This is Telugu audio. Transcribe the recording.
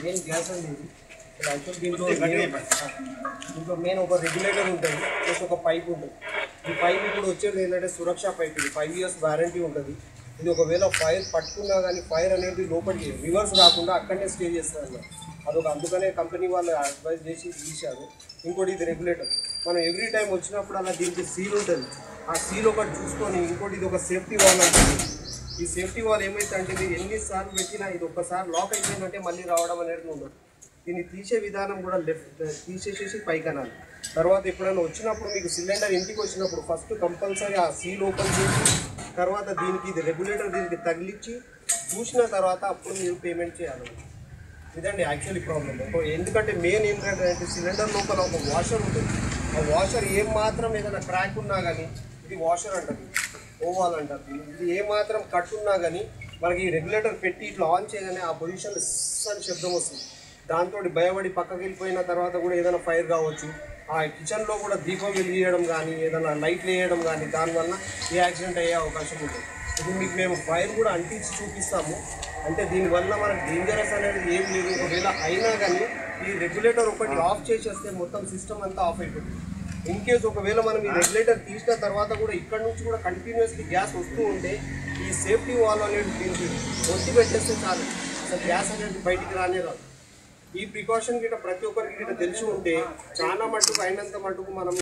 మెయిన్ గ్యాస్ అండి దీంట్లో మెయిన్ ఒక రెగ్యులేటర్ ఉంటుంది ప్లస్ ఒక పైప్ ఉంటుంది. ఈ పైప్ ఇప్పుడు వచ్చేది ఏంటంటే సురక్ష పైప్. ఇది 5 years వారంటీ ఉంటుంది. ఇది ఒకవేళ ఫైర్ పట్టుకున్నా కానీ ఫైర్ అనేది లోపలికి రివర్స్ రాకుండా అక్కడనే స్టే చేస్తుంది అన్నమాట. అదొక అందుకనే కంపెనీ వాళ్ళు అడ్వైజ్ చేసి తీశారు. ఇంకోటి ఇది రెగ్యులేటర్. మనం ఎవ్రీ టైం వచ్చినప్పుడు అలా దీనికి సీల్ ఉంటుంది. ఆ సీల్ ఒకటి చూసుకొని ఇంకోటి ఇది ఒక సేఫ్టీ వాల్ ఉంటుంది. ఈ సేఫ్టీ వాల్ ఏమైందంటే ఇది ఎన్నిసార్లు పెట్టినా ఇది ఒక్కసారి లాక్ అయిపోయిందంటే మళ్ళీ రావడం అనేది ఉండదు. దీన్ని తీసే విధానం కూడా తీసేసేసి పైకనాలి. తర్వాత ఎప్పుడైనా వచ్చినప్పుడు మీకు సిలిండర్ ఇంటికి వచ్చినప్పుడు ఫస్ట్ కంపల్సరీ ఆ సీల్ ఓపెన్ చేసి తర్వాత దీనికి ఇది రెగ్యులేటర్ దీనికి తగిలించి చూసిన తర్వాత అప్పుడు మీరు పేమెంట్ చేయాలి. ఇదండి యాక్చువల్లీ ప్రాబ్లమ్. ఎందుకంటే మెయిన్ ఏంటంటే సిలిండర్ లోపల ఒక వాషర్ ఉంటుంది. ఆ వాషర్ ఏమాత్రం ఏదైనా క్రాక్ ఉన్నా కానీ ఇది వాషర్ అంటారు, ఓవాల్ అంటారు. ఇది ఏమాత్రం కట్ ఉన్నా కానీ మనకి ఈ రెగ్యులేటర్ పెట్టి ఇట్లా ఆన్ చేయగానే ఆ పొజిషన్లో అని శబ్దం వస్తుంది. దాంతో భయపడి పక్కకి వెళ్ళిపోయిన తర్వాత కూడా ఏదైనా ఫైర్ కావచ్చు. ఆ కిచెన్లో కూడా దీపం వెలిగియడం కానీ ఏదైనా లైట్లు వేయడం కానీ దానివల్ల ఏ యాక్సిడెంట్ అయ్యే అవకాశం ఉంటుంది. ఇప్పుడు మీకు మేము ఫైర్ కూడా అంటించి చూపిస్తాము. అంటే దీనివల్ల మనకు డేంజరస్ అనేది ఏం లేదు. ఒకవేళ అయినా కానీ ఈ రెగ్యులేటర్ ఒకటి ఆఫ్ చేసేస్తే మొత్తం సిస్టమ్ అంతా ఆఫ్ అయిపోతుంది. ఇన్ కేస్ ఒకవేళ మనం ఈ రెగ్యులేటర్ తీసిన తర్వాత కూడా ఇక్కడ నుంచి కూడా కంటిన్యూస్లీ గ్యాస్ వస్తూ ఉంటే ఈ సేఫ్టీ వాల్ అనేది దీనికి ఒత్తి పెట్టేస్తే చాలు, అసలు గ్యాస్ అనేది బయటికి రానే రాదు. ఈ ప్రికాషన్ గిట్ట ప్రతి ఒక్కరికి గిట్ట తెలిసి ఉంటే చాలా మటుకు అయినంత మటుకు మనం